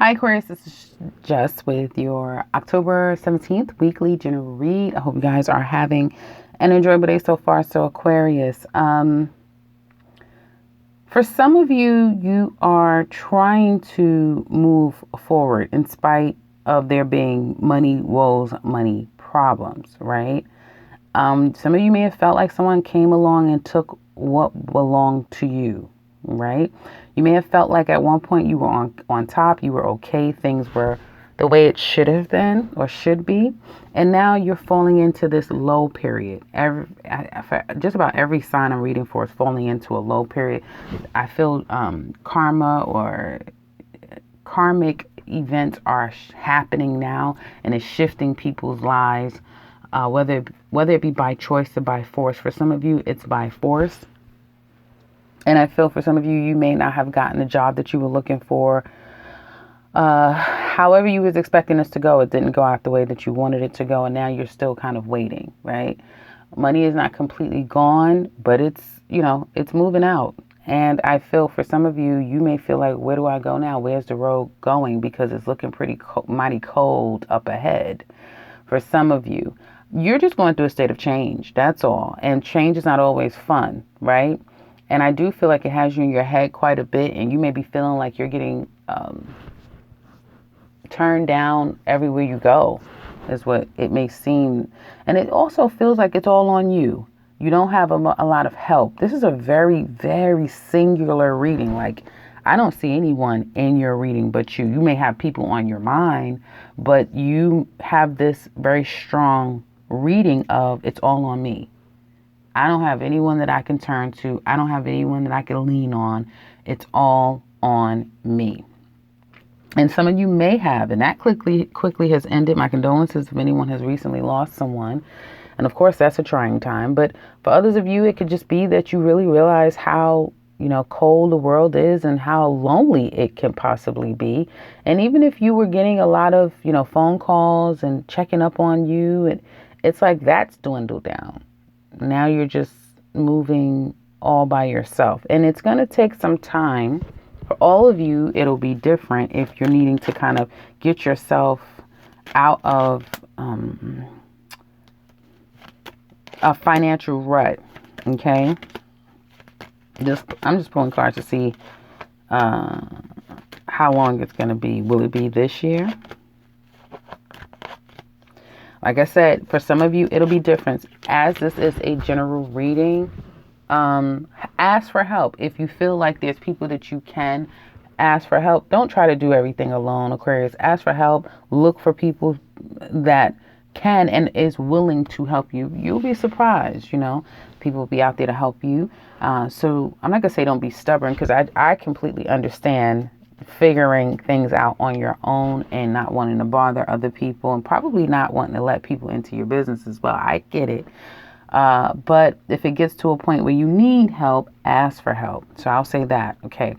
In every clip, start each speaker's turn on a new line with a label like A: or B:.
A: Hi, Aquarius. This is Jess with your October 17th weekly general read. I hope you guys are having an enjoyable day so far. So, Aquarius, for some of you, you are trying to move forward in spite of there being money woes, money problems, right? Some of you may have felt like someone came along and took what belonged to you, right? You may have felt like at one point you were on top, you were okay, things were the way it should have been or should be, and now you're falling into this low period. Just about every sign I'm reading for is falling into a low period. I feel karma or karmic events are happening now, and it's shifting people's lives, whether it be by choice or by force. For some of you, it's by force. And I feel for some of you, you may not have gotten the job that you were looking for. However you was expecting this to go, it didn't go out the way that you wanted it to go, and now you're still kind of waiting, right? Money is not completely gone, but it's moving out. And I feel for some of you, you may feel like, where do I go now? Where's the road going? Because it's looking pretty mighty cold up ahead. For some of you, you're just going through a state of change. That's all. And change is not always fun, right? And I do feel like it has you in your head quite a bit, and you may be feeling like you're getting turned down everywhere you go, is what it may seem. And it also feels like it's all on you. You don't have a lot of help. This is a very, very singular reading. Like, I don't see anyone in your reading but you. You may have people on your mind, but you have this very strong reading of it's all on me. I don't have anyone that I can turn to. I don't have anyone that I can lean on. It's all on me. And some of you may have, and that quickly has ended. My condolences if anyone has recently lost someone. And of course, that's a trying time. But for others of you, it could just be that you really realize how, cold the world is and how lonely it can possibly be. And even if you were getting a lot of, phone calls and checking up on you, it's like that's dwindled down. Now you're just moving all by yourself. And it's going to take some time. For all of you, it'll be different if you're needing to kind of get yourself out of a financial rut. Okay? I'm just pulling cards to see how long it's going to be. Will it be this year? Like I said, for some of you, it'll be different. As this is a general reading, ask for help. If you feel like there's people that you can ask for help, don't try to do everything alone, Aquarius. Ask for help. Look for people that can and is willing to help you. You'll be surprised, people will be out there to help you. So I'm not going to say don't be stubborn, because I completely understand figuring things out on your own and not wanting to bother other people and probably not wanting to let people into your business as well. I get it. But if it gets to a point where you need help, ask for help. So I'll say that. Okay.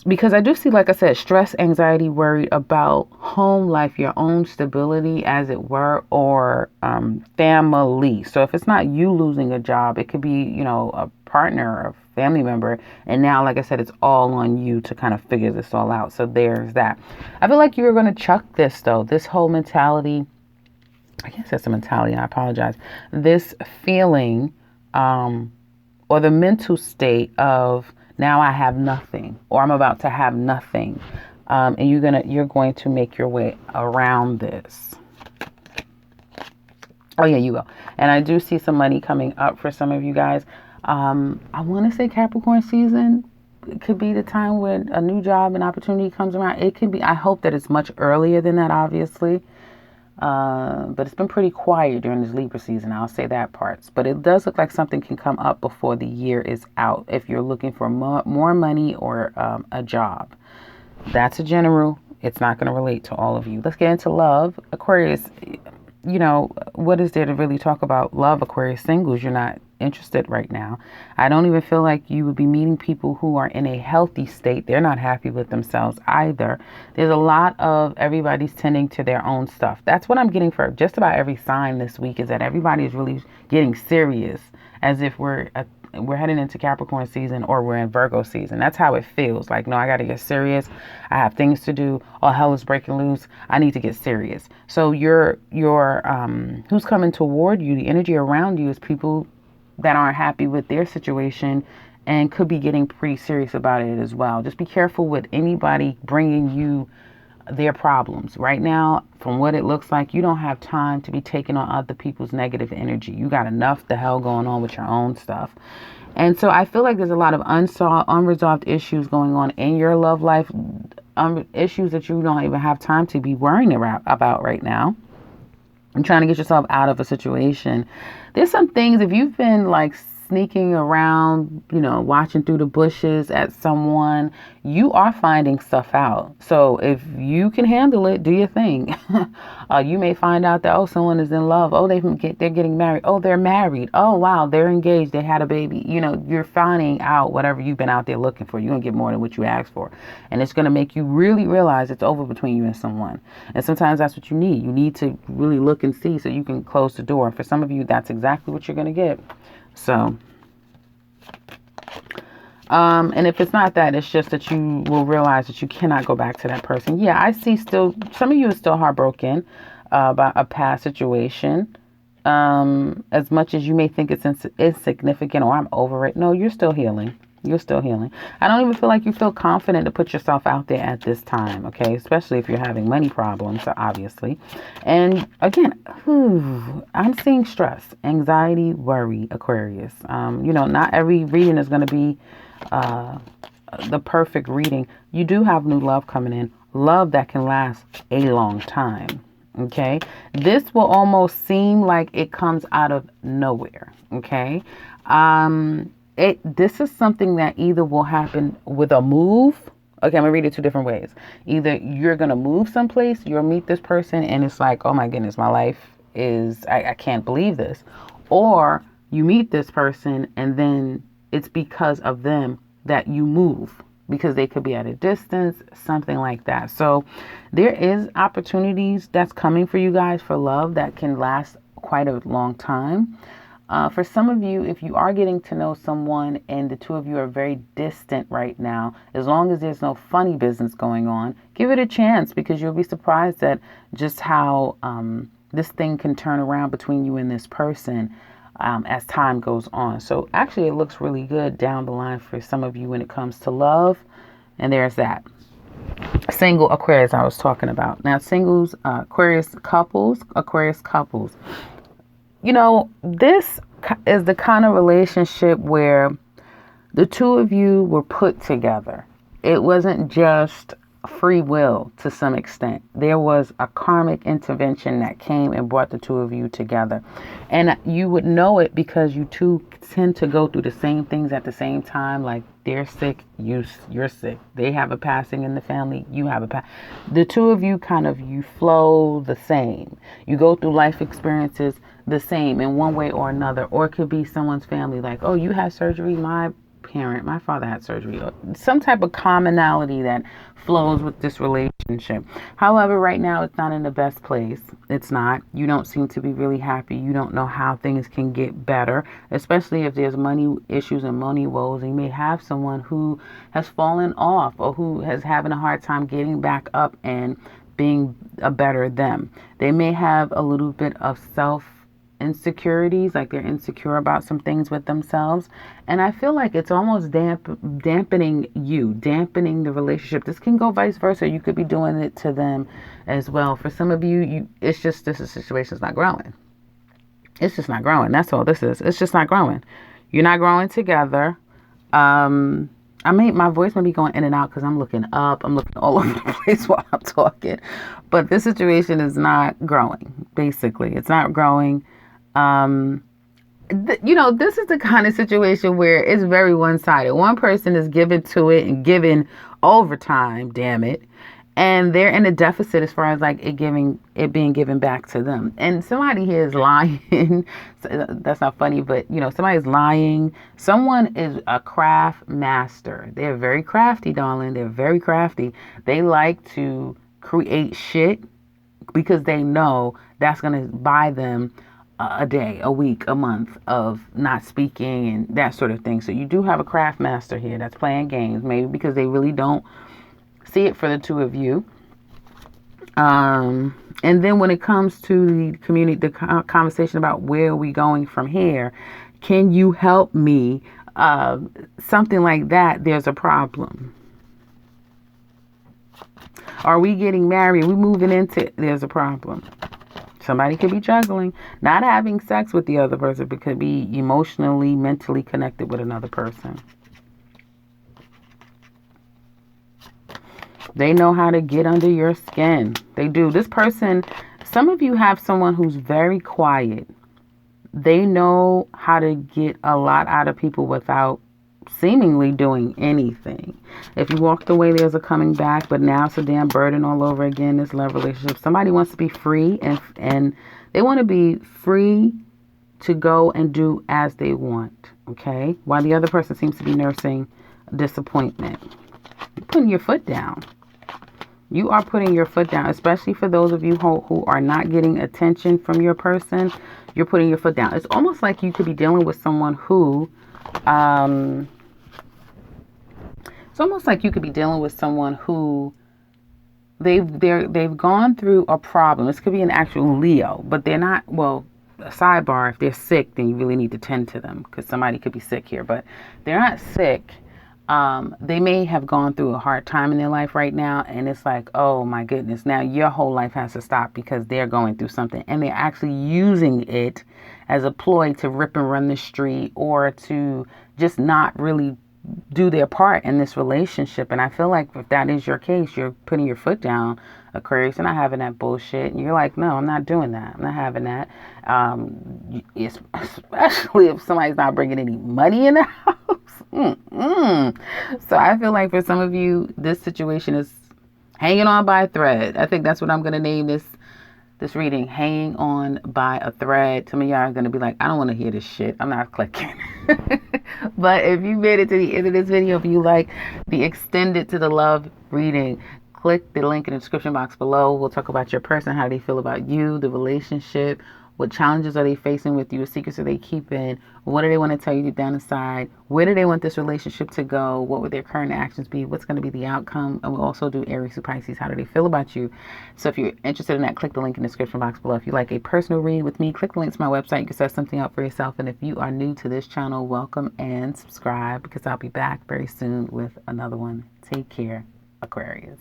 A: Because I do see, like I said, stress, anxiety, worried about home life, your own stability, as it were, or family. So if it's not you losing a job, it could be, a partner or a family member. And now, like I said, it's all on you to kind of figure this all out. So there's that. I feel like you're going to chuck this, though. This whole mentality, I guess that's a mentality, I apologize. This feeling or the mental state of, now I have nothing, or I'm about to have nothing. And you're going to make your way around this. Oh yeah, you will. And I do see some money coming up for some of you guys. I want to say Capricorn season. It could be the time when a new job and opportunity comes around. It can be, I hope that it's much earlier than that, obviously. But it's been pretty quiet during this Libra season. I'll say that part. But it does look like something can come up before the year is out if you're looking for more money or a job. That's a general. It's not going to relate to all of you. Let's get into love. Aquarius, what is there to really talk about love, Aquarius? Singles, you're not interested right now. I don't even feel like you would be meeting people who are in a healthy state. They're not happy with themselves either. There's a lot of everybody's tending to their own stuff. That's what I'm getting for just about every sign this week, is that everybody is really getting serious, as if we're we're heading into Capricorn season or we're in Virgo season. That's how it feels. Like, no, I got to get serious. I have things to do. All hell is breaking loose. I need to get serious. So who's coming toward you, the energy around you is people that aren't happy with their situation and could be getting pretty serious about it as well. Just be careful with anybody bringing you their problems. Right now, from what it looks like, you don't have time to be taking on other people's negative energy. You got enough the hell going on with your own stuff. And so I feel like there's a lot of unresolved issues going on in your love life, issues that you don't even have time to be worrying about right now. I'm trying to get yourself out of a situation. There's some things, if you've been like sneaking around, watching through the bushes at someone, you are finding stuff out. So if you can handle it, do your thing. You may find out that, someone is in love. They're getting married. They're married. Wow, they're engaged. They had a baby. You're finding out whatever you've been out there looking for. You're going to get more than what you asked for. And it's going to make you really realize it's over between you and someone. And sometimes that's what you need. You need to really look and see so you can close the door. For some of you, that's exactly what you're going to get. So, and if it's not that, it's just that you will realize that you cannot go back to that person. Yeah, I see still, some of you are still heartbroken about a past situation. As much as you may think it's insignificant or I'm over it. No, you're still healing. You're still healing. I don't even feel like you feel confident to put yourself out there at this time, okay? Especially if you're having money problems, obviously. And again, I'm seeing stress, anxiety, worry, Aquarius. Not every reading is going to be the perfect reading. You do have new love coming in, love that can last a long time, okay? This will almost seem like it comes out of nowhere, okay? This is something that either will happen with a move. Okay, I'm going to read it two different ways. Either you're going to move someplace, you'll meet this person, and it's like, oh my goodness, my life is, I can't believe this. Or you meet this person, and then it's because of them that you move, because they could be at a distance, something like that. So there is opportunities that's coming for you guys for love that can last quite a long time. For some of you, if you are getting to know someone and the two of you are very distant right now, as long as there's no funny business going on, give it a chance, because you'll be surprised at just how this thing can turn around between you and this person as time goes on. So actually, it looks really good down the line for some of you when it comes to love. And there's that. Single Aquarius I was talking about. Now, singles, Aquarius couples. This is the kind of relationship where the two of you were put together. It wasn't just free will to some extent. There was a karmic intervention that came and brought the two of you together. And you would know it because you two tend to go through the same things at the same time. Like, they're sick, you're sick. They have a passing in the family, you have a passing. The two of you you flow the same. You go through life experiences the same in one way or another. Or it could be someone's family, like, you had surgery, my father had surgery, or some type of commonality that flows with this relationship. However, right now it's not in the best place. It's not. You don't seem to be really happy. You don't know how things can get better, especially if there's money issues and money woes. And you may have someone who has fallen off or who has having a hard time getting back up and being a better them. They may have a little bit of self insecurities, like they're insecure about some things with themselves, and I feel like it's almost dampening the relationship. This can go vice versa. You could be doing it to them as well. For some of you, it's just this situation's not growing. It's just not growing. That's all this is. It's just not growing. You're not growing together. My voice may be going in and out because I'm looking up. I'm looking all over the place while I'm talking. But this situation is not growing, basically. It's not growing. This is the kind of situation where it's very one-sided. One person is given to it and given overtime, damn it. And they're in a deficit as far as like it being given back to them. And somebody here is lying. That's not funny, but somebody's lying. Someone is a craft master. They're very crafty, darling. They're very crafty. They like to create shit because they know that's going to buy them a day, a week, a month of not speaking and that sort of thing. So you do have a craft master here that's playing games, maybe because they really don't see it for the two of you. And then when it comes to the community, the conversation about where are we going from here, can you help me? Something like that, there's a problem. Are we getting married? Are we moving into, there's a problem. Somebody could be juggling, not having sex with the other person, but could be emotionally, mentally connected with another person. They know how to get under your skin. They do. This person, some of you have someone who's very quiet. They know how to get a lot out of people without seemingly doing anything. If you walked away, there's a coming back, but now it's a damn burden all over again, this love relationship. Somebody wants to be free and they want to be free to go and do as they want, okay? While the other person seems to be nursing disappointment. You're putting your foot down. You are putting your foot down, especially for those of you who are not getting attention from your person. You're putting your foot down. It's almost like you could be dealing with someone who, it's almost like you could be dealing with someone who they've gone through a problem. This could be an actual Leo, but they're not, well, a sidebar, if they're sick, then you really need to tend to them because somebody could be sick here, but they're not sick. They may have gone through a hard time in their life right now, and it's like, oh my goodness, now your whole life has to stop because they're going through something, and they're actually using it as a ploy to rip and run the street or to just not really do their part in this relationship. And I feel like if that is your case, you're putting your foot down, Aquarius. You're not having that bullshit. And you're like, no, I'm not doing that. I'm not having that. Especially if somebody's not bringing any money in the house. So I feel like for some of you, this situation is hanging on by a thread. I think that's what I'm going to name this reading, hanging on by a thread. Some of y'all are going to be like, I don't want to hear this shit. I'm not clicking. But if you made it to the end of this video, if you like the extended to the love reading, click the link in the description box below. We'll talk about your person, how they feel about you, the relationship, what challenges are they facing with you, what secrets are they keeping, what do they want to tell you deep down inside, where do they want this relationship to go, what would their current actions be, what's going to be the outcome, and we'll also do Aries to Pisces, how do they feel about you. So if you're interested in that, click the link in the description box below. If you like a personal read with me, click the link to my website. You can set something up for yourself. And if you are new to this channel, welcome and subscribe because I'll be back very soon with another one. Take care, Aquarius.